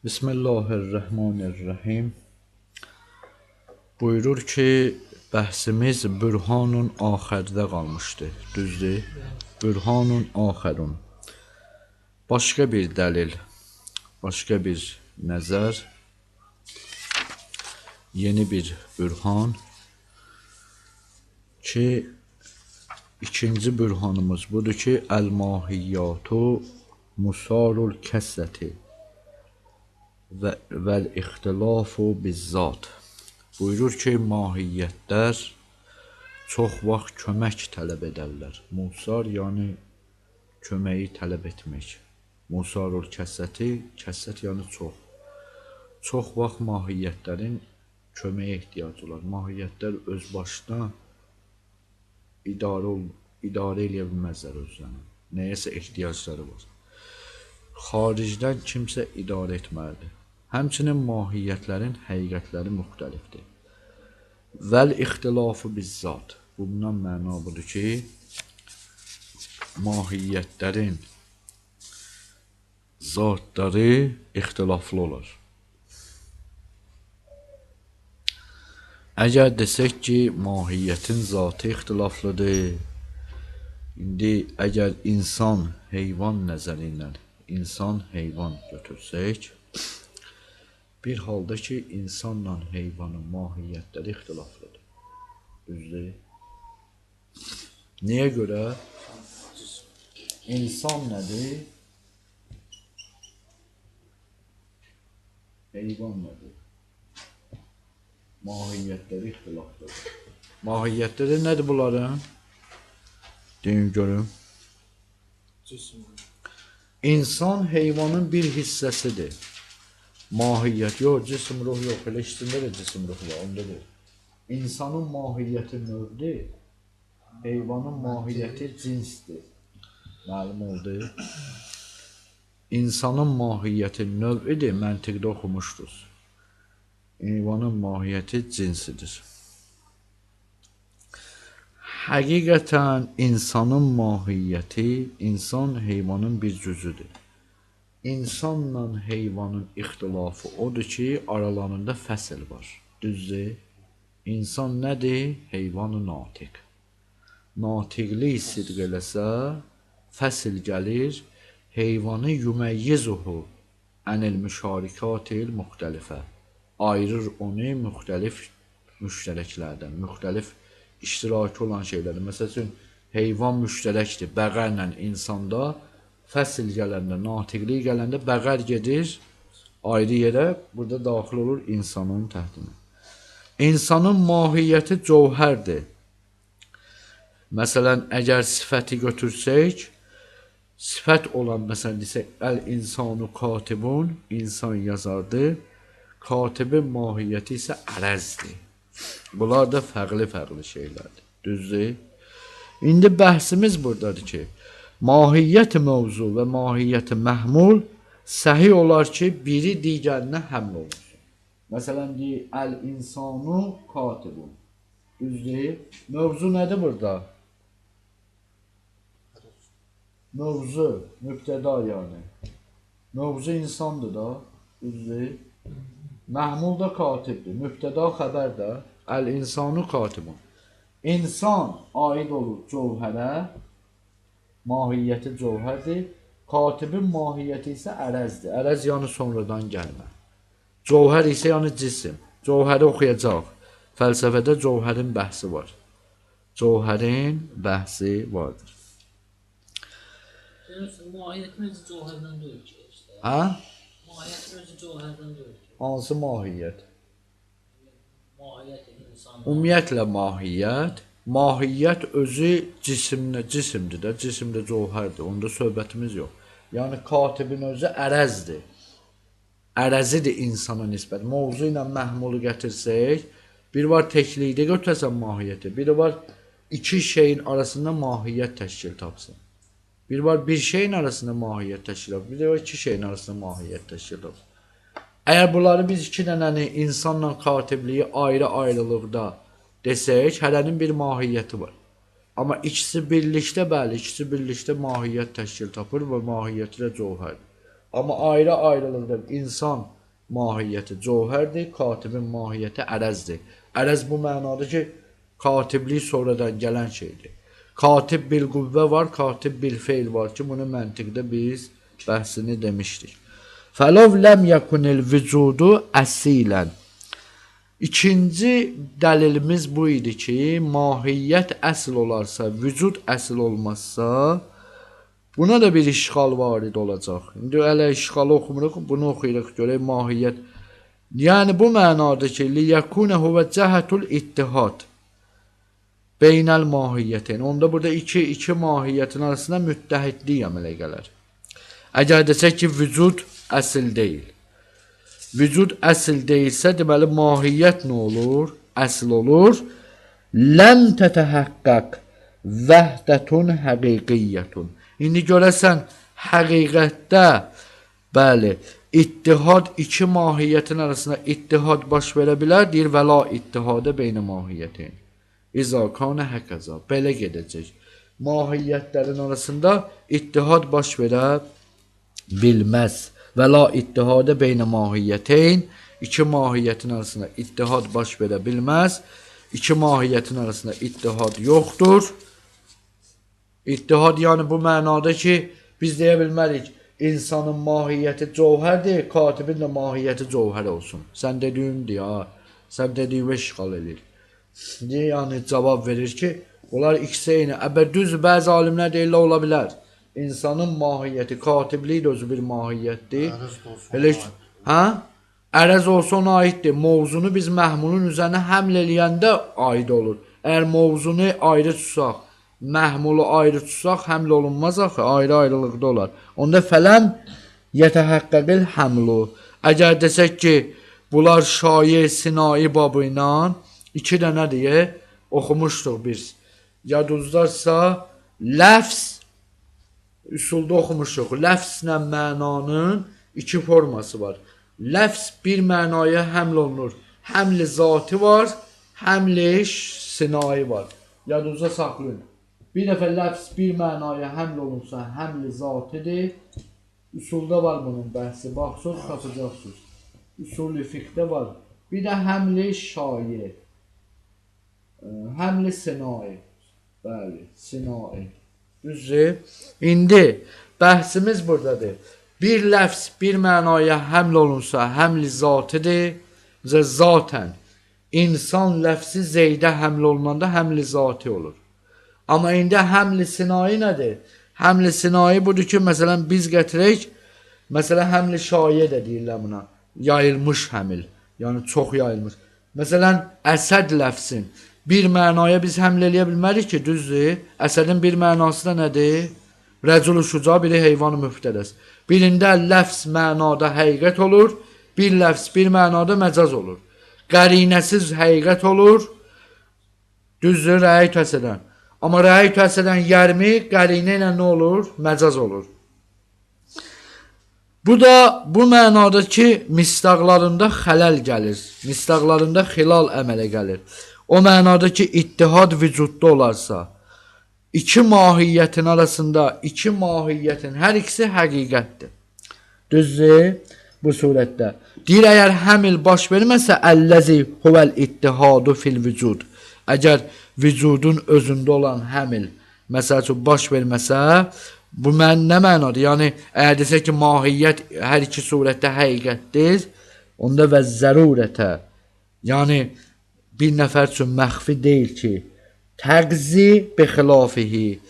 Bismillahirrahmanirrahim. Buyurur ki, bəhsimiz bürhanun axərdə qalmışdı. Düzdür? Bürhanun axərun. Başqa bir dəlil, başqa bir nəzər, yeni bir bürhan ki, ikinci bürhanımız budur ki, əl-mahiyyatu musarul kəssəti vəl-ixtilafu bizzat. Buyurur ki, mahiyyətlər çox vaxt kömək tələb edərlər. Musar, yəni köməyi tələb etmək. Musarul kəssəti, kəssət yəni çox. Çox vaxt mahiyyətlərin köməyə ehtiyacı olar. Mahiyyətlər öz başına idarə edə bilməzlər özlərini. Nəyəsə ehtiyacları var. Xaricdən kimsə idarə etməlidir. Həmçinin mahiyyətlərin həqiqətləri müxtəlifdir. Vəl-ixtilafu bizzat. Bundan məna budur ki, mahiyyətlərin zatları ixtilaflı olar. Əgər desək ki, mahiyyətin zatı ixtilaflıdır, indi əgər insan, heyvan nəzəri ilə insan, heyvan götürsək, bir halda ki, insanla heyvanın mahiyyətləri ixtilaflıdır. Düzdür? Niyə görə? İnsan nədir? Heyvan nədir? Mahiyyətləri ixtilaflıdır. Mahiyyətləri nədir bunların? Deyin görün. İnsan heyvanın bir hissəsidir. Mahiyyət, yox, cisim, ruh yox, elə işçində də cisim, ruh var, onda deyil. İnsanın mahiyyəti növdir, heyvanın mahiyyəti cinsdir. Məlum oldu. İnsanın mahiyyəti növüdür, məntiqdə oxumuşdunuz. Heyvanın mahiyyəti cinsidir. Həqiqətən insanın mahiyyəti, insan heyvanın bir cüzüdür. İnsanla heyvanın ixtilafı odur ki, aralarında fəsil var. Düzdür? İnsan nədir? Heyvanı natiq. Natiqlik sidq eləsə, fəsil gəlir, heyvanı yüməyyizuhu ənil müşarikatil müxtəlifə. Ayırır onu müxtəlif müştərəklərdən, müxtəlif iştiraki olan şeylərdir. Məsəl üçün, heyvan müştərəkdir, bəqərlə insanda, fəsil gələndə, natiqlik gələndə bəqər gedir ayrı yerə, burada daxil olur insanın təhdinə. İnsanın mahiyyəti cövhərdir. Məsələn, əgər sifəti götürsək, sifət olan, məsələn, desək, əl-insanu katibun, insan yazardır, katibin mahiyyəti isə ərəzdir. Bunlar da fərqli şeylərdir. Düzdür? İndi bəhsimiz buradadır ki, mahiyyət mövzu və mahiyyət məhmul səhi olar ki, biri digərinə həml olunsun. Məsələn, deyir, əl-insanu katibun. Düzdür? Mövzu nədir burada? Mövzu, mübtəda yəni. Mövzu insandır da. Düzdür? Məhmul da katibdir. Mübtəda xəbər də. Əl-insanu katibun. İnsan aid olur cövhərə, mahiyyəti cövhərdir. Katibin mahiyyəti isə ərəzdir. Ərəz yəni sonradan gəlmə. Cövhər isə yəni cisim. Cövhəri oxuyacaq. Fəlsəfədə cövhərin bəhsi var. Cövhərin bəhsi vardır. Mahiyyətin özü cövhərdən deyil ki. Hə? Mahiyyətin özü cövhərdən deyil ki. Hansı mahiyyət? Mahiyyət insan. Ümumiyyətlə mahiyyət, mahiyyət özü cisimdir də, cisimdə cövhərdir. Onda söhbətimiz yox. Yəni katibin özü ərəzdir. Ərəzidir insana nisbət. Mövzu ilə məhmulu gətirsək, bir var təklikdə götürəsən mahiyyəti, biri var iki şeyin arasında mahiyyət təşkil tapsın. Bir var bir şeyin arasında mahiyyət təşkil tapsın, bir var iki şeyin arasında mahiyyət təşkil tapsın. Əgər bunları biz iki dənəni insanla katibliyi ayrı-ayrılıqda desək, hərənin bir mahiyyəti var. Amma ikisi birlikdə, bəli, ikisi birlikdə mahiyyət təşkil tapır və mahiyyəti də cövhərdir. Amma ayrı-ayrılıqda insan mahiyyəti cövhərdir, katibin mahiyyəti ərəzdir. Ərəz bu mənada ki, katiblik sonradan gələn şeydir. Katib bil qüvvə var, katib bil feil var ki, bunu məntiqdə biz bəhsini demişdik. Fələv ləm yəkunil vücudu əsilən. İkinci dəlilimiz bu idi ki, mahiyyət əsl olarsa, vücud əsl olmazsa, buna da bir işğal varid olacaq. İndi hələ işğalı oxumuruq, bunu oxuyuruq, görək mahiyyət. Yəni bu mənada ki, liyəkune huvə cəhətul ittihad beynəl mahiyyətin. Onda burada iki mahiyyətin arasında müttəhidlik əmələ gələr. Əgər desək ki, vücud əsl deyil. Vücud əsl deyilsə, deməli mahiyyət nə olur? Əsl olur. Ləm tətəhəqqəq vəhdətun həqiqiyyətun. İndi görəsən, həqiqətdə, bəli, ittihad iki mahiyyətin arasında ittihad baş verə bilər, deyir, və la ittihadə beynə mahiyyətin. İza kanə həqəza, belə gedəcək. Mahiyyətlərin arasında ittihad baş verə bilməz. Və la ittihadə beynə mahiyyətin, iki mahiyyətin arasında ittihad baş verə bilməz. İki mahiyyətin arasında ittihad yoxdur. İttihad yəni bu mənada ki, biz deyə bilmərik, insanın mahiyyəti cövhərdir, katibin də mahiyyəti cövhər olsun. Sən dediyindir ya, sən dediyinə işğal edir. Yəni cavab verir ki, onlar ikisi eyni. Düz bəzi alimlər deyirlər ola bilər. İnsanın mahiyyəti, katiblik də özü bir mahiyyətdir. Ərəz olsa ona aiddir. Mövzunu biz məhmulun üzərinə həml eləyəndə aid olur. Əgər mövzunu ayrı tutsaq, məhmulu ayrı tutsaq, həml olunmaz axı, ayrı-ayrılıqda olar. Onda fələm yətəhəqqəqil həmlu. Əgər desək ki, bunlar şair, sinai babı ilə iki dənə deyə oxumuşduq biz. Yadınızdarsa, ləfz üsulda oxumuşduq. Ləfzlə mənanın iki forması var. Ləfz bir mənaya həml olunur. Həmli zati var, həmli sinai var. Yadınızda saxlayın. Bir dəfə ləfz bir mənaya həml olunsa, həmli zatidir. Üsulda var bunun bəhsi. Baxsız, tapacaqsınız. Usul-i fiqdə var. Bir də həmli şair. Həmli sinai. Bəli, sinai. Düzdür. İndi bəhsimiz buradadır. Bir ləfz bir mənaya həml olunsa, həmli zatidir. Zatən. İnsan ləfzi zeydə həml olunanda həmli zati olur. Amma indi həmli sinai nədir? Həmli sinai budur ki, məsələn, biz gətirək, məsələn, həmli şair də deyirlər buna. Yayılmış həmil. Yəni, çox yayılmış. Məsələn, əsəd ləfzin bir mənaya biz həml eləyə bilmərik ki, düzdür. Əsədin bir mənası da nədir? Rəcul-u şuca, biri heyvan-ı müftərəs. Birində ləfz mənada həqiqət olur, bir ləfz bir mənada məcaz olur. Qərinəsiz həqiqət olur, düzdür, rəyi təsədən. Amma rəyi təsədən yərmi qərinə ilə nə olur? Məcaz olur. Bu da bu mənada ki, mistaqlarında xələl gəlir. Mistaqlarında xilal əmələ gəlir. O mənada ki, ittihad vücudda olarsa, iki mahiyyətin arasında, iki mahiyyətin hər ikisi həqiqətdir. Düzdür? Bu surətdə. Deyir, əgər həmil baş verməsə, əlləzi huvəl ittihadu fil vücud. Əgər vücudun özündə olan həmil, məsəl üçün, baş verməsə, bu nə mənadır? Yəni, əgər desək ki, mahiyyət hər iki surətdə həqiqətdir, onda və zərurətə, yəni, bir nəfər üçün məxfi deyil ki, təqzi bi xilafihi.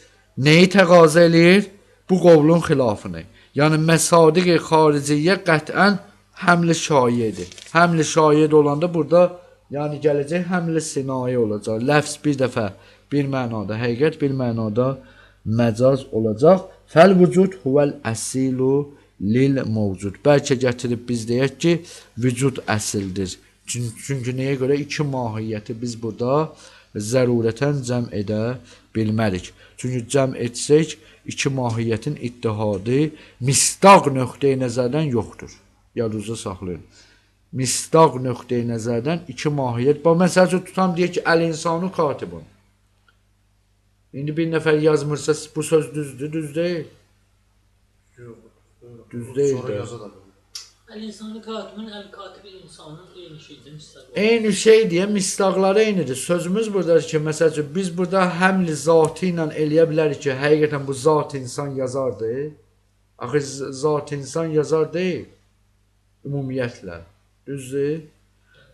Neyi təqazə eləyir? Bu qovlun xilafını. Yəni, məsadiq-i xariciyyə qətən həmli şayidir. Həmli şayid olanda burada, yəni gələcək həmli sinai olacaq. Ləfz bir dəfə bir mənada həqiqət, bir mənada məcaz olacaq. Fəl vücud huvəl əssilu lil mövcud. Bəlkə gətirib biz deyək ki, vücud əsildir. Çünki nəyə görə iki mahiyyəti biz burada zərurətən cəm edə bilmərik. Çünki cəm etsək, iki mahiyyətin ittihadı mistaq nöqteyi nəzərdən yoxdur. Yadınızda saxlayın. Mistaq nöqteyi nəzərdən iki mahiyyət. Məsəl üçün tutam deyək ki, əl-insanu katibun. İndi bir nəfər yazmırsa bu söz düzdür, düz deyil. Düz deyil də. El-insani katibin, el-katibi insanın eyni şeydir. Eyni şey deyə misdaqları eynidir. Sözümüz buradadır ki, məsəl üçün biz burada həmli zatı ilə eləyə bilərik ki, həqiqətən bu zat insan yazardı. Axı zat insan yazar deyil. Ümumiyyətlə. Düzdür?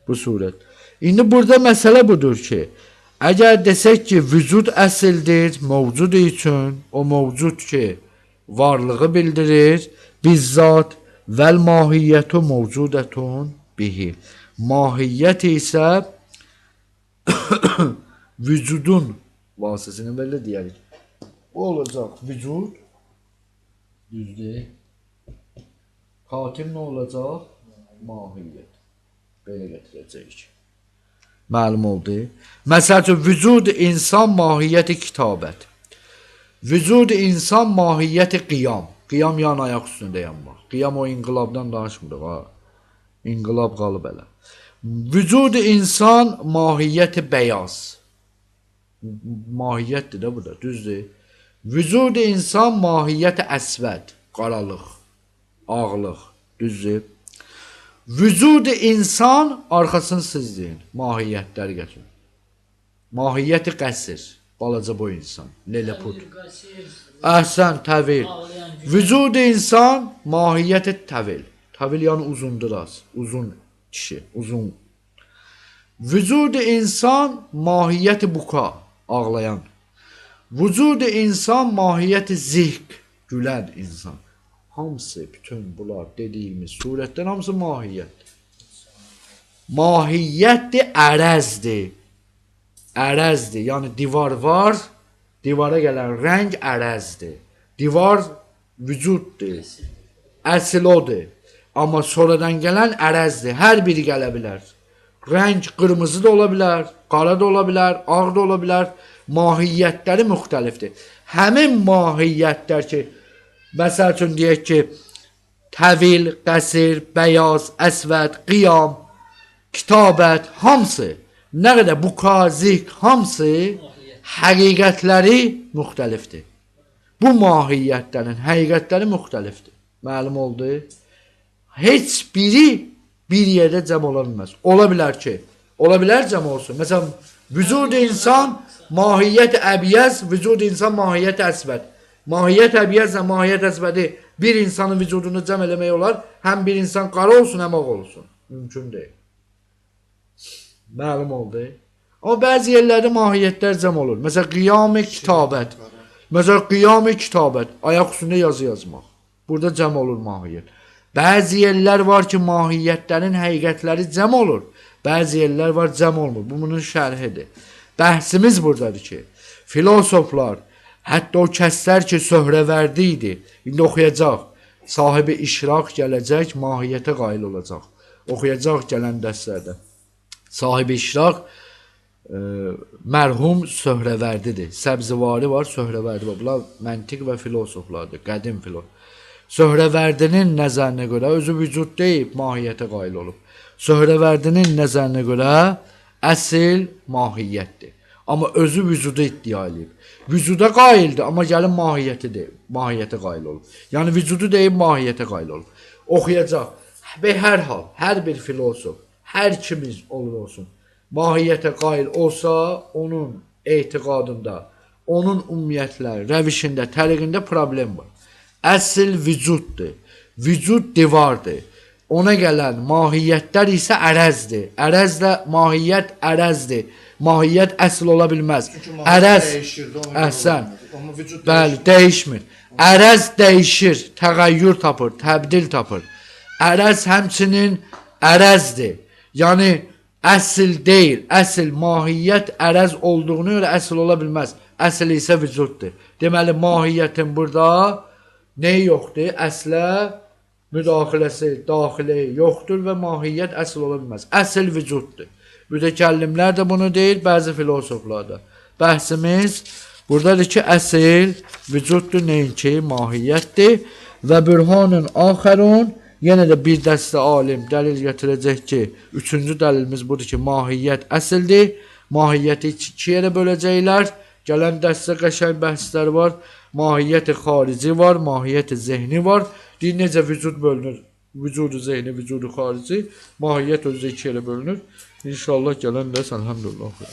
Bu surət. İndi burada məsələ budur ki, əgər desək ki, vücud əsildir, mövcud üçün, o mövcud ki, varlığı bildirir, bizzat vəl mahiyyətu mövcudətun bihi. Mahiyyət isə vücudun vasitəsilə belə deyərik. Bu olacaq vücud, düzdür. Katil nə olacaq? Mahiyyət. Belə gətirəcəyik. Məlum oldu. Məsəl üçün, vücud insan mahiyyəti kitabət. Vücud insan mahiyyəti qiyam. Qiyam yan ayaq üstündə yanmaq. Qiyam o inqilabdan danışmırıq ha. İnqilab qalıb elə. Vücud insan mahiyyəti bəyaz. Mahiyyətdir də bu da, düzdür. Vücud insan mahiyyəti əsvəd, qaralıq, ağlıq, düzdür. Vücud insan arxasını siz deyin, mahiyyətlər gətirin. Mahiyyəti qəsr, balaca boy insan, leleput. Əhsən, təvil. Vücud insan mahiyyəti təvil. Təvil yəni uzundur az, uzun kişi, uzun. Vücud insan mahiyyəti buka, ağlayan. Vücud insan mahiyyəti zihk, gülən insan. Hamısı, bütün bunlar dediyimiz surətdən hamısı mahiyyətdir. Mahiyyətdir, ərəzdir. Ərəzdir, yəni divar var, divara gələn rəng ərəzdir. Divar vücuddur, əsl odur. Amma sonradan gələn ərəzdir, hər biri gələ bilər. Rəng qırmızı da ola bilər, qara da ola bilər, ağ da ola bilər. Mahiyyətləri müxtəlifdir. Həmin mahiyyətlər ki, məsəl üçün deyək ki, təvil, qəsir, bəyaz, əsvəd, qiyam, kitabət, hamısı, nə qədər bu qazik, hamısı həqiqətləri müxtəlifdir. Bu mahiyyətlərin həqiqətləri müxtəlifdir. Məlum oldu. Heç biri bir yerdə cəm ola bilməz. Ola bilər ki, ola bilər cəm olsun. Məsələn, vücud insan mahiyyət əbiyyəz, vücud insan mahiyyət əsvəd. Mahiyyət əbiyyəzlə mahiyyət əsvədi bir insanın vücudunu cəm eləmək olar. Həm bir insan qara olsun, həm ağ olsun. Mümkün deyil. Məlum oldu. Amma bəzi yerlərdə mahiyyətlər cəm olur. Məsələn, qiyam-ı kitabət. Məsələn, qiyam-ı kitabət. Ayaq üstündə yazı yazmaq. Burada cəm olur mahiyyət. Bəzi yerlər var ki, mahiyyətlərin həqiqətləri cəm olur. Bəzi yerlər var cəm olmur. Bu bunun şərhidir. Bəhsimiz buradadır ki, filosoflar, hətta o kəslər ki, söhrəvərdi idi, indi oxuyacaq. Sahibi işraq gələcək, mahiyyətə qail olacaq. Oxuyacaq gələn dərslərdə. Sahibi işraq mərhum söhrəvərdidir. Səbzivari var, söhrəvərdi var. Bunlar məntiq və filosoflardır, qədim filosof. Söhrəvərdinin nəzərinə görə özü vücud deyib, mahiyyətə qail olub. Söhrəvərdinin nəzərinə görə əsl mahiyyətdir. Amma özü vücudu iddia edib. Vücuda qaildir, amma gəlin mahiyyəti deyib, mahiyyətə qail olub. Yəni vücudu deyib, mahiyyətə qail olub. Oxuyacaq. Və hər hal, hər bir filosof, hər kimiz olur olsun, mahiyyətə qail olsa, onun etiqadında, onun ümumiyyətlə, rəvişində, təriqində problem var. Əsl vücuddur. Vücud divardır. Ona gələn mahiyyətlər isə ərəzdir. Ərəzlə mahiyyət ərəzdir. Mahiyyət əsl ola bilməz. Ərəz, əhsən, bəli, dəyişmir. Ərəz dəyişir, təğəyyür tapır, təbdil tapır. Ərəz həmçinin ərəzdir. Yəni, əsl deyil. Əsl mahiyyət ərəz olduğunu görə əsl ola bilməz. Əsl isə vücuddur. Deməli, mahiyyətin burada nə yoxdur? Əslə müdaxiləsi, daxilə yoxdur və mahiyyət əsl ola bilməz. Əsl vücuddur. Mütəkəllimlər də bunu deyir, bəzi filosoflar da. Bəhsimiz buradadır ki, əsl vücuddur, nəinki mahiyyətdir. Və bürhanın axərun, yenə də bir dəstə alim dəlil gətirəcək ki, üçüncü dəlilimiz budur ki, mahiyyət əsildir. Mahiyyəti iki yerə böləcəklər. Gələn dəstə qəşəng bəhslər var. Mahiyyəti xarici var, mahiyyəti zehni var. Deyir, necə vücud bölünür? vücudu zehni, vücudu xarici, mahiyyət özü 2 yerə bölünür. İnşallah gələn dərs əlhamdülillah.